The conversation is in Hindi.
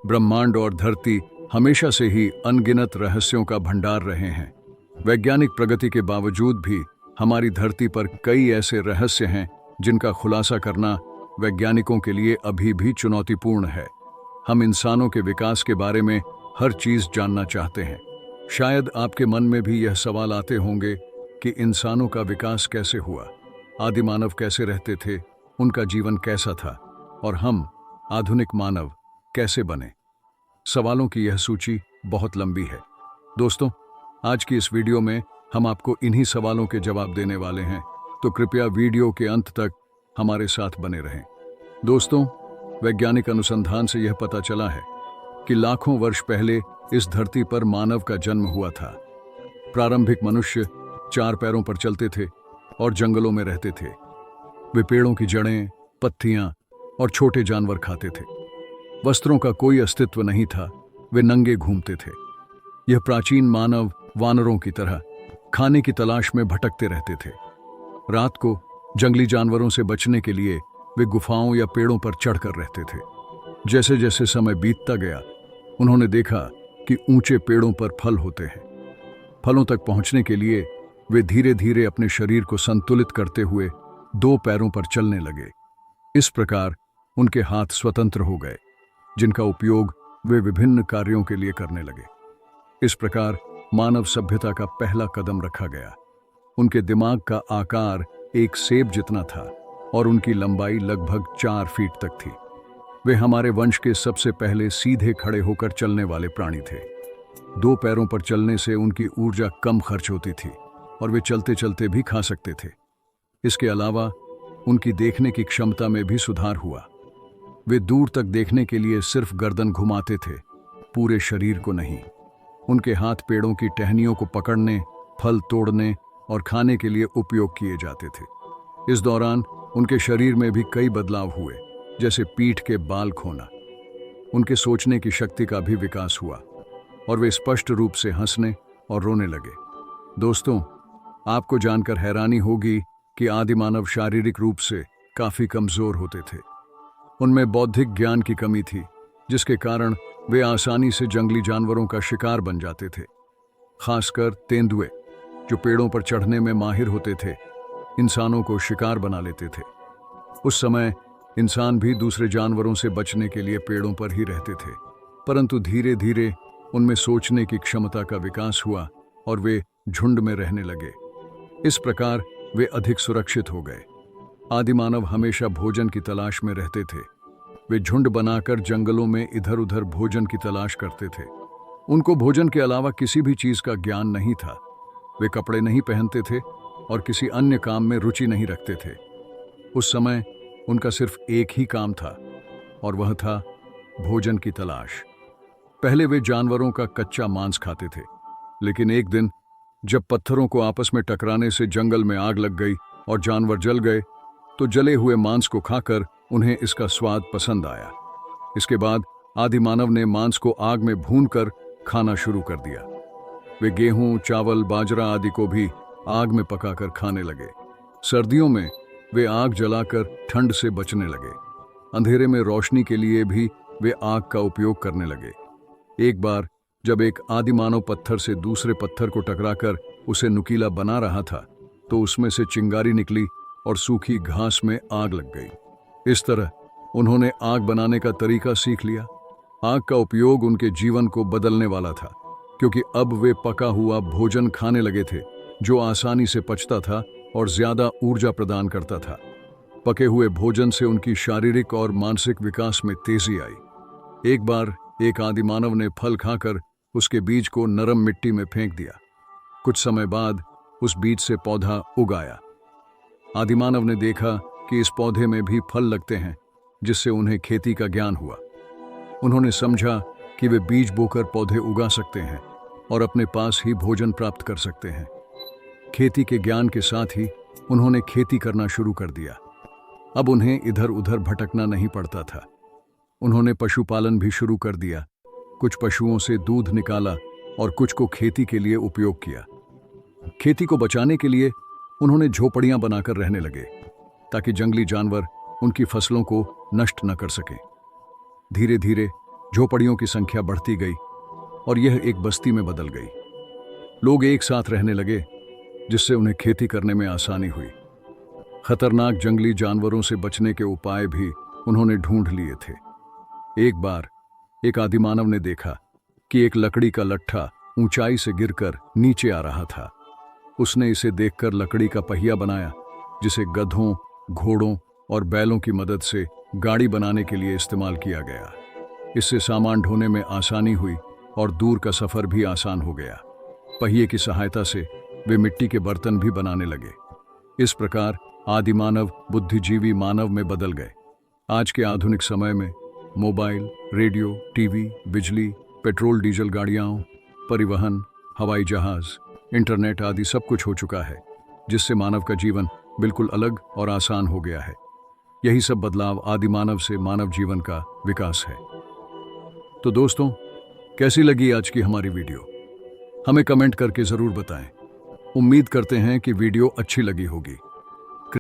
ब्रह्मांड और धरती हमेशा से ही अनगिनत रहस्यों का भंडार रहे हैं। वैज्ञानिक प्रगति के बावजूद भी हमारी धरती पर कई ऐसे रहस्य हैं जिनका खुलासा करना वैज्ञानिकों के लिए अभी भी चुनौतीपूर्ण है। हम इंसानों के विकास के बारे में हर चीज जानना चाहते हैं। शायद आपके मन में भी यह सवाल आते होंगे कि इंसानों का विकास कैसे हुआ, आदि मानव कैसे रहते थे, उनका जीवन कैसा था और हम आधुनिक मानव कैसे बने। सवालों की यह सूची बहुत लंबी है। दोस्तों, आज की इस वीडियो में हम आपको इन्हीं सवालों के जवाब देने वाले हैं, तो कृपया वीडियो के अंत तक हमारे साथ बने रहें। दोस्तों, वैज्ञानिक अनुसंधान से यह पता चला है कि लाखों वर्ष पहले इस धरती पर मानव का जन्म हुआ था। प्रारंभिक मनुष्य 4 पैरों पर चलते थे और जंगलों में रहते थे। वे पेड़ों की जड़ें, पत्तियां और छोटे जानवर खाते थे। वस्त्रों का कोई अस्तित्व नहीं था, वे नंगे घूमते थे। यह प्राचीन मानव वानरों की तरह खाने की तलाश में भटकते रहते थे। रात को जंगली जानवरों से बचने के लिए वे गुफाओं या पेड़ों पर चढ़कर रहते थे। जैसे जैसे समय बीतता गया, उन्होंने देखा कि ऊंचे पेड़ों पर फल होते हैं। फलों तक पहुंचने के लिए वे धीरे धीरे अपने शरीर को संतुलित करते हुए 2 पैरों पर चलने लगे। इस प्रकार उनके हाथ स्वतंत्र हो गए, जिनका उपयोग वे विभिन्न कार्यों के लिए करने लगे। इस प्रकार मानव सभ्यता का पहला कदम रखा गया। उनके दिमाग का आकार एक सेब जितना था और उनकी लंबाई लगभग 4 फीट तक थी। वे हमारे वंश के सबसे पहले सीधे खड़े होकर चलने वाले प्राणी थे। 2 पैरों पर चलने से उनकी ऊर्जा कम खर्च होती थी और वे चलते चलते भी खा सकते थे। इसके अलावा उनकी देखने की क्षमता में भी सुधार हुआ। वे दूर तक देखने के लिए सिर्फ गर्दन घुमाते थे, पूरे शरीर को नहीं। उनके हाथ पेड़ों की टहनियों को पकड़ने, फल तोड़ने और खाने के लिए उपयोग किए जाते थे। इस दौरान उनके शरीर में भी कई बदलाव हुए, जैसे पीठ के बाल खोना। उनके सोचने की शक्ति का भी विकास हुआ और वे स्पष्ट रूप से हंसने और रोने लगे। दोस्तों, आपको जानकर हैरानी होगी कि आदिमानव शारीरिक रूप से काफी कमजोर होते थे। उनमें बौद्धिक ज्ञान की कमी थी, जिसके कारण वे आसानी से जंगली जानवरों का शिकार बन जाते थे। खासकर तेंदुए, जो पेड़ों पर चढ़ने में माहिर होते थे, इंसानों को शिकार बना लेते थे। उस समय इंसान भी दूसरे जानवरों से बचने के लिए पेड़ों पर ही रहते थे, परंतु धीरे धीरे उनमें सोचने की क्षमता का विकास हुआ और वे झुंड में रहने लगे। इस प्रकार वे अधिक सुरक्षित हो गए। आदिमानव हमेशा भोजन की तलाश में रहते थे। वे झुंड बनाकर जंगलों में इधर उधर भोजन की तलाश करते थे। उनको भोजन के अलावा किसी भी चीज का ज्ञान नहीं था। वे कपड़े नहीं पहनते थे और किसी अन्य काम में रुचि नहीं रखते थे। उस समय उनका सिर्फ एक ही काम था और वह था भोजन की तलाश। पहले वे जानवरों का कच्चा मांस खाते थे, लेकिन एक दिन जब पत्थरों को आपस में टकराने से जंगल में आग लग गई और जानवर जल गए, तो जले हुए मांस को खाकर उन्हें इसका स्वाद पसंद आया। इसके बाद आदिमानव ने मांस को आग में भूनकर खाना शुरू कर दिया। वे गेहूं, चावल, बाजरा आदि को भी आग में पकाकर खाने लगे। सर्दियों में वे आग जलाकर ठंड से बचने लगे। अंधेरे में रोशनी के लिए भी वे आग का उपयोग करने लगे। एक बार जब एक आदिमानव पत्थर से दूसरे पत्थर को टकराकर उसे नुकीला बना रहा था, तो उसमें से चिंगारी निकली और सूखी घास में आग लग गई। इस तरह उन्होंने आग बनाने का तरीका सीख लिया। आग का उपयोग उनके जीवन को बदलने वाला था, क्योंकि अब वे पका हुआ भोजन खाने लगे थे, जो आसानी से पचता था और ज्यादा ऊर्जा प्रदान करता था। पके हुए भोजन से उनकी शारीरिक और मानसिक विकास में तेजी आई। एक बार एक आदिमानव ने फल खाकर उसके बीज को नरम मिट्टी में फेंक दिया। कुछ समय बाद उस बीज से पौधा उग आया। आदिमानव ने देखा कि इस पौधे में भी फल लगते हैं, जिससे उन्हें खेती का ज्ञान हुआ। उन्होंने समझा कि वे बीज बोकर पौधे उगा सकते हैं और अपने पास ही भोजन प्राप्त कर सकते हैं। खेती के ज्ञान के साथ ही उन्होंने खेती करना शुरू कर दिया। अब उन्हें इधर उधर भटकना नहीं पड़ता था। उन्होंने पशुपालन भी शुरू कर दिया। कुछ पशुओं से दूध निकाला और कुछ को खेती के लिए उपयोग किया। खेती को बचाने के लिए उन्होंने झोपड़ियां बनाकर रहने लगे, ताकि जंगली जानवर उनकी फसलों को नष्ट न कर सकें। धीरे धीरे झोपड़ियों की संख्या बढ़ती गई और यह एक बस्ती में बदल गई। लोग एक साथ रहने लगे, जिससे उन्हें खेती करने में आसानी हुई। खतरनाक जंगली जानवरों से बचने के उपाय भी उन्होंने ढूंढ लिए थे। एक बार एक आदिमानव ने देखा कि एक लकड़ी का लट्ठा ऊंचाई से गिरकर नीचे आ रहा था। उसने इसे देखकर लकड़ी का पहिया बनाया, जिसे गधों, घोड़ों और बैलों की मदद से गाड़ी बनाने के लिए इस्तेमाल किया गया। इससे सामान ढोने में आसानी हुई और दूर का सफर भी आसान हो गया। पहिए की सहायता से वे मिट्टी के बर्तन भी बनाने लगे। इस प्रकार आदिमानव बुद्धिजीवी मानव में बदल गए। आज के आधुनिक समय में मोबाइल, रेडियो, टीवी, बिजली, पेट्रोल डीजल गाड़ियाँ, परिवहन, हवाई जहाज, इंटरनेट आदि सब कुछ हो चुका है, जिससे मानव का जीवन बिल्कुल अलग और आसान हो गया है। यही सब बदलाव आदिमानव से मानव जीवन का विकास है। तो दोस्तों, कैसी लगी आज की हमारी वीडियो? हमें कमेंट करके ज़रूर बताएं। उम्मीद करते हैं कि वीडियो अच्छी लगी होगी।